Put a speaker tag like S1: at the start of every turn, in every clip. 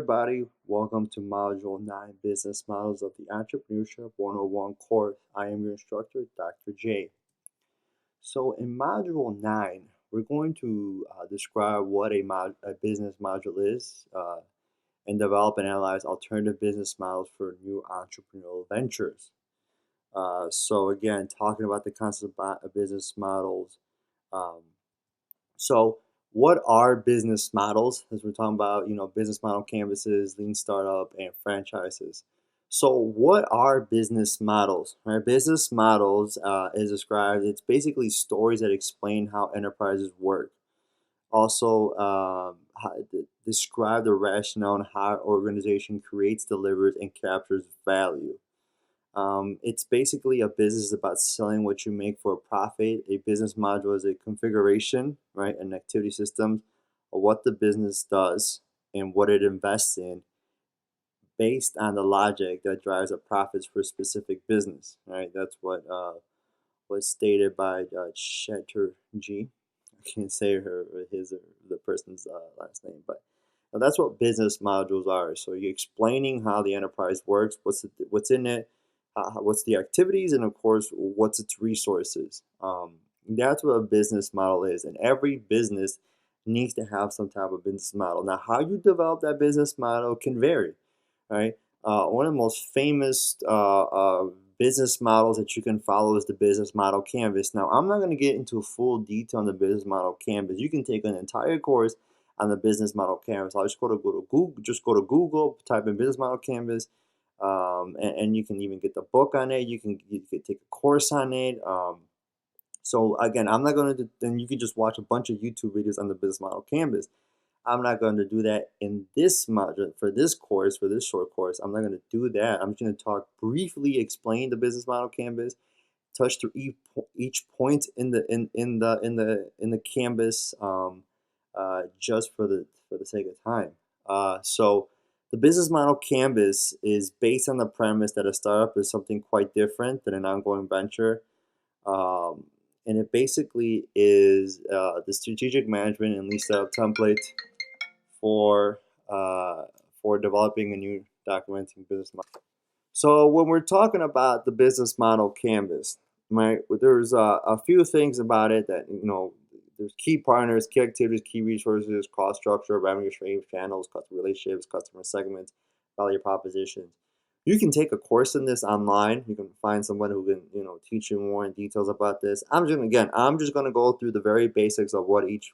S1: everybody, welcome to Module 9 Business Models of the Entrepreneurship 101 course. I am your instructor, Dr. J. So in Module 9, we're going to describe what a business module is and develop and analyze alternative business models for new entrepreneurial ventures. So again, talking about the concept of business models. Um, so what are business models? As we're talking about, business model canvases, lean startup, and franchises. So what are business models? Right? Business models is described, it's basically stories that explain how enterprises work. Also, describe the rationale and how an organization creates, delivers, and captures value. It's basically a business about selling what you make for a profit. A business module is a configuration, right, an activity system of what the business does and what it invests in based on the logic that drives the profits for a specific business, right? That's what was stated by Chatterjee. I can't say his or the person's last name, but that's what business modules are. So you're explaining how the enterprise works, what's in it, what's the activities, and of course, what's its resources. That's what a business model is, and every business needs to have some type of business model. Now, how you develop that business model can vary, right? One of the most famous business models that you can follow is the business model canvas. Now, I'm not going to get into full detail on the business model canvas. You can take an entire course on the business model canvas. I'll just go to Google. Just go to Google, type in business model canvas, and you can even get the book on it. You can take a course on it. So again, I'm not going to. Then you can just watch a bunch of YouTube videos on the business model canvas. I'm not going to do that in this module for this course, for this short course. I'm not going to do that. I'm just going to talk briefly, explain the business model canvas, touch through each point in the canvas, just for the sake of time. So the business model canvas is based on the premise that a startup is something quite different than an ongoing venture. And it basically is the strategic management and lean startup template for developing a new documenting business model. So when we're talking about the business model canvas, right, there's a few things about it that there's key partners, key activities, key resources, cost structure, revenue streams, channels, customer relationships, customer segments, value propositions. You can take a course in this online. You can find someone who can teach you more in details about this. I'm just going to go through the very basics of what each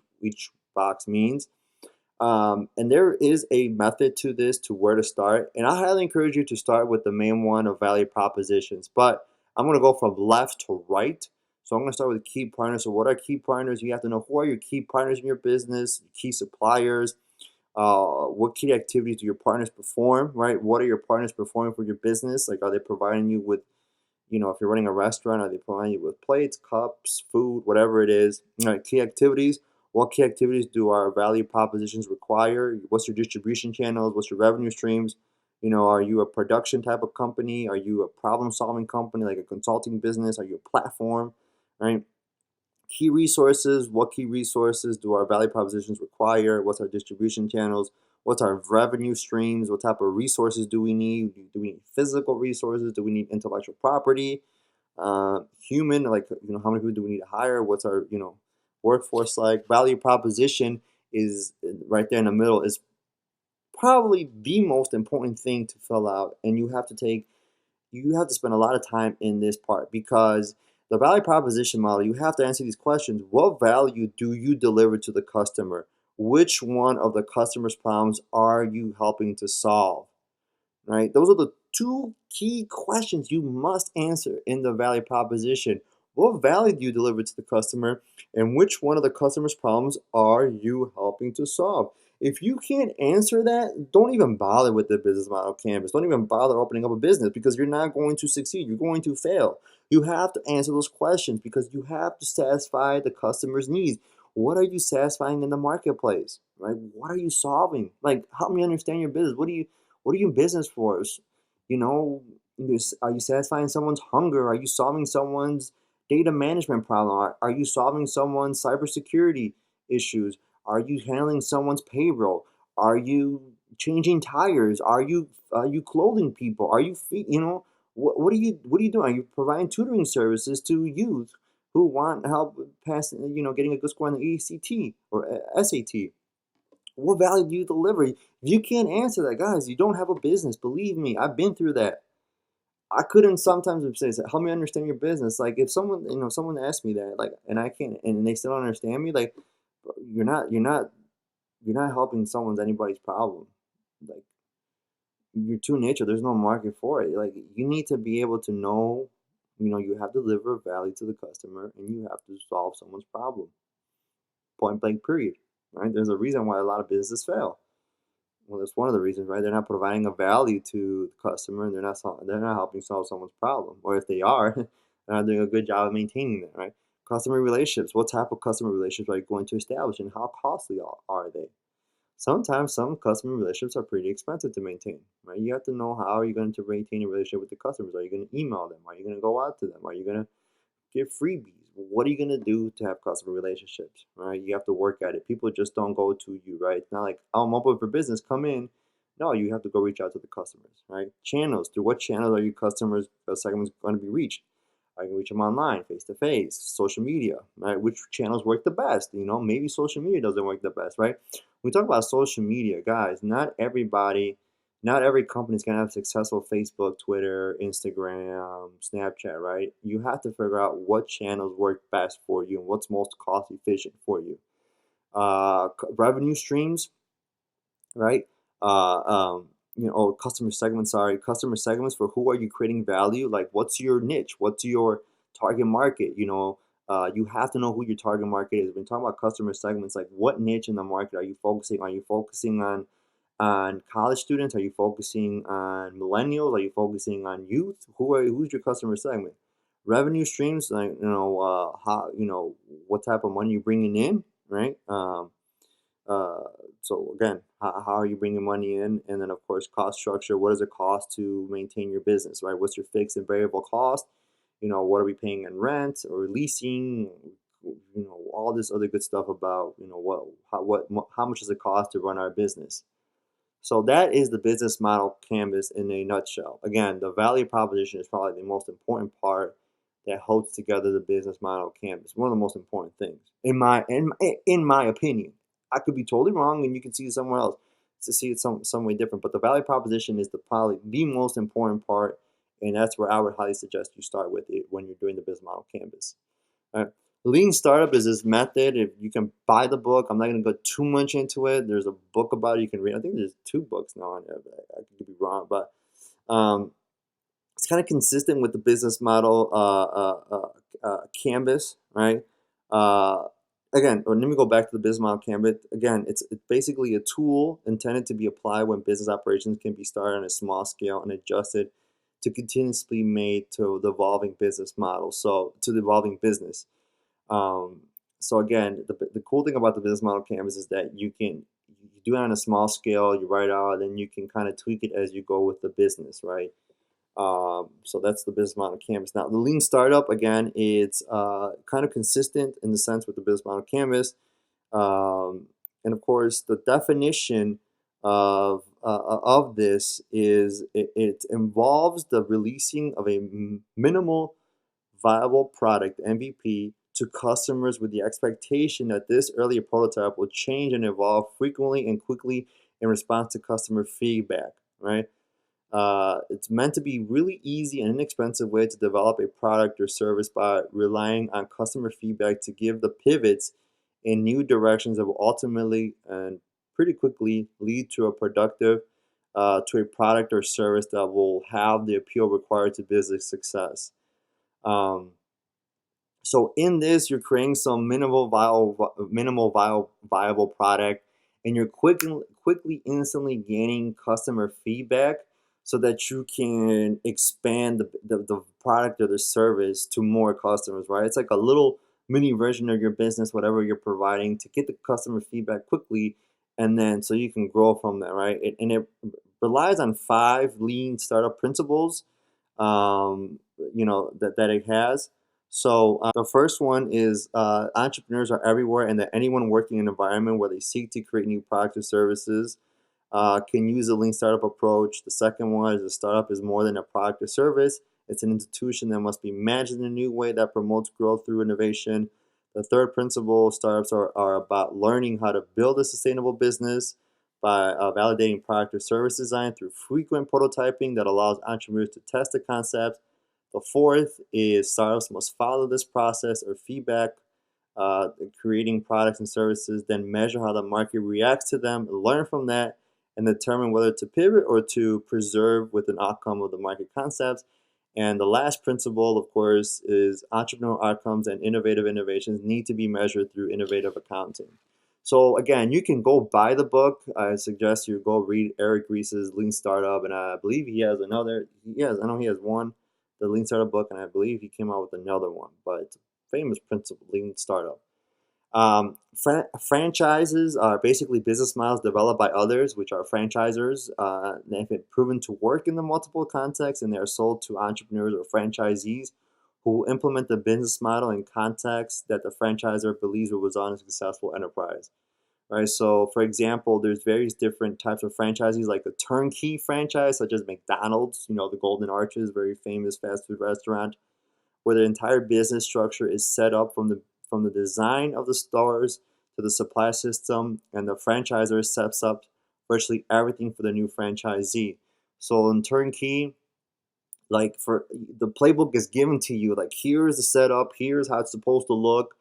S1: box means. And there is a method to this, to where to start. And I highly encourage you to start with the main one of value propositions. But I'm going to go from left to right. So I'm going to start with key partners. So what are key partners? You have to know who are your key partners in your business, key suppliers, what key activities do your partners perform, right? What are your partners performing for your business? Like, are they providing you with, if you're running a restaurant, are they providing you with plates, cups, food, whatever it is? Key activities. What key activities do our value propositions require? What's your distribution channels? What's your revenue streams? Are you a production type of company? Are you a problem-solving company, like a consulting business? Are you a platform, right? Key resources. What key resources do our value propositions require? What's our distribution channels? What's our revenue streams? What type of resources do we need? Do we need physical resources? Do we need intellectual property? Human, like, how many people do we need to hire? What's our, workforce like? Value proposition is right there in the middle, is probably the most important thing to fill out, and you have to spend a lot of time in this part, because the value proposition model, you have to answer these questions. What value do you deliver to the customer? Which one of the customer's problems are you helping to solve? Right? Those are the two key questions you must answer in the value proposition. What value do you deliver to the customer, and which one of the customer's problems are you helping to solve? If you can't answer that, don't even bother with the business model canvas. Don't even bother opening up a business, because you're not going to succeed. You're going to fail. You have to answer those questions, because you have to satisfy the customer's needs. What are you satisfying in the marketplace? Right? What are you solving? Like, help me understand your business. What are you in business for? Are you satisfying someone's hunger? Are you solving someone's data management problem? Are you solving someone's cybersecurity issues? Are you handling someone's payroll? Are you changing tires? Are you clothing people? Are you what are you doing? Are you providing tutoring services to youth who want help passing, getting a good score on the ACT or SAT? What value do you deliver? If you can't answer that, guys, you don't have a business. Believe me, I've been through that. I couldn't sometimes say, "Help me understand your business." Like if someone asks me that, like, and I can't, and they still don't understand me, like, bro, you're not helping anybody's problem. Like you're too niche, or there's no market for it. Like you need to be able to know, you have to deliver value to the customer, and you have to solve someone's problem. Point blank. Period. Right? There's a reason why a lot of businesses fail. Well, that's one of the reasons, right? They're not providing a value to the customer, and they're not helping solve someone's problem. Or if they are, they're not doing a good job of maintaining them, right? Customer relationships. What type of customer relationships are you going to establish, and how costly are they? Sometimes some customer relationships are pretty expensive to maintain, right? You have to know how are you going to maintain a relationship with the customers. Are you going to email them? Are you going to go out to them? Are you going to give freebies? What are you gonna do to have customer relationships, right? You have to work at it. People just don't go to you, right? It's not like, oh, I'm open for business, come in. No, you have to go reach out to the customers, right? Channels. Through what channels are your customers segments going to be reached? I can reach them online, face to face, social media, right? Which channels work the best? Maybe social media doesn't work the best, right? When we talk about social media, guys, not every company is going to have successful Facebook, Twitter, Instagram, Snapchat, right? You have to figure out what channels work best for you and what's most cost efficient for you. Revenue streams, right? Or customer segments. Sorry, customer segments. For who are you creating value? Like, what's your niche? What's your target market? You have to know who your target market is. When talking about customer segments, like what niche in the market are you focusing? Are you focusing on college students? Are you focusing on millennials? Are you focusing on youth? Who's your customer segment? Revenue streams, like how what type of money you're bringing in, right? Uh, so again, how are you bringing money in? And then of course, cost structure. What does it cost to maintain your business, right? What's your fixed and variable cost? What are we paying in rent or leasing? All this other good stuff about how much does it cost to run our business? So that is the business model canvas in a nutshell. Again, the value proposition is probably the most important part that holds together the business model canvas. One of the most important things, in my opinion. I could be totally wrong, and you can see it somewhere else to see it some way different. But the value proposition is probably the most important part, and that's where I would highly suggest you start with it when you're doing the business model canvas. All right. Lean startup is this method. If you can buy the book, I'm not going to go too much into it. There's a book about it you can read. I think there's two books now on it. I could be wrong, but um, it's kind of consistent with the business model canvas, right? Uh, Again, or let me go back to the business model canvas. Again, it's basically a tool intended to be applied when business operations can be started on a small scale and adjusted to continuously made to the evolving business model. So to the evolving business. Um, so again, the cool thing about the business model canvas is that you do it on a small scale, you write out, and you can kind of tweak it as you go with the business, right? So that's the business model canvas. Now, the lean startup, again, it's kind of consistent in the sense with the business model canvas. And of course, the definition of this is it involves the releasing of a minimal viable product MVP to customers with the expectation that this earlier prototype will change and evolve frequently and quickly in response to customer feedback, right? It's meant to be really easy and inexpensive way to develop a product or service by relying on customer feedback to give the pivots in new directions that will ultimately and pretty quickly lead to a product or service that will have the appeal required to business success. Um, so in this, you're creating some minimal viable product, and you're quickly, instantly gaining customer feedback so that you can expand the product or the service to more customers, right? It's like a little mini version of your business, whatever you're providing, to get the customer feedback quickly, and then so you can grow from there, right? And it relies on 5 lean startup principles, that it has. So the first one is entrepreneurs are everywhere, and that anyone working in an environment where they seek to create new products or services can use a lean startup approach. The second one is a startup is more than a product or service. It's an institution that must be managed in a new way that promotes growth through innovation. The third principle, startups are about learning how to build a sustainable business by validating product or service design through frequent prototyping that allows entrepreneurs to test the concept. The fourth is startups must follow this process or feedback, creating products and services, then measure how the market reacts to them, learn from that, and determine whether to pivot or to preserve with an outcome of the market concepts. And the last principle, of course, is entrepreneurial outcomes and innovative innovations need to be measured through innovative accounting. So again, you can go buy the book. I suggest you go read Eric Ries's Lean Startup, and I believe he has another. I know he has one, the Lean Startup book, and I believe he came out with another one. But it's a famous principle, Lean Startup. Franchises are basically business models developed by others, which are franchisors. They've been proven to work in the multiple contexts, and they are sold to entrepreneurs or franchisees who implement the business model in contexts that the franchisor believes will result in a successful enterprise. Right. So, for example, there's various different types of franchises, like a turnkey franchise, such as McDonald's. The Golden Arches, very famous fast food restaurant, where the entire business structure is set up from the design of the stores to the supply system, and the franchisor sets up virtually everything for the new franchisee. So in turnkey, like for the playbook is given to you, like here's the setup, here's how it's supposed to look,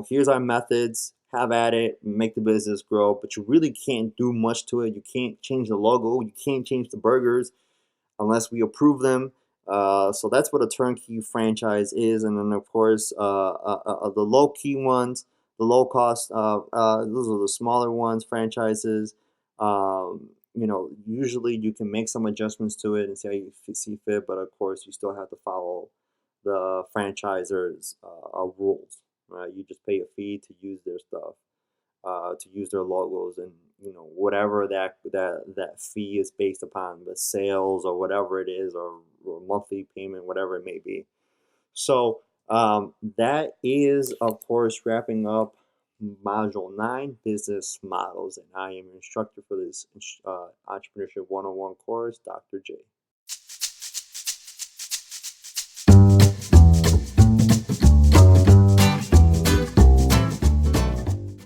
S1: here's our methods, have at it, make the business grow, but you really can't do much to it. You can't change the logo, you can't change the burgers unless we approve them. So that's what a turnkey franchise is. And then, of course, the low key ones, the low cost, those are the smaller ones, franchises. Usually you can make some adjustments to it and see how you see fit, but of course, you still have to follow the franchisor's rules. Right? You just pay a fee to use their stuff, to use their logos, and whatever that fee is based upon, the sales or whatever it is, or monthly payment, whatever it may be. So that is, of course, wrapping up module 9, business models, and I am an instructor for this Entrepreneurship 101 course, Dr. J.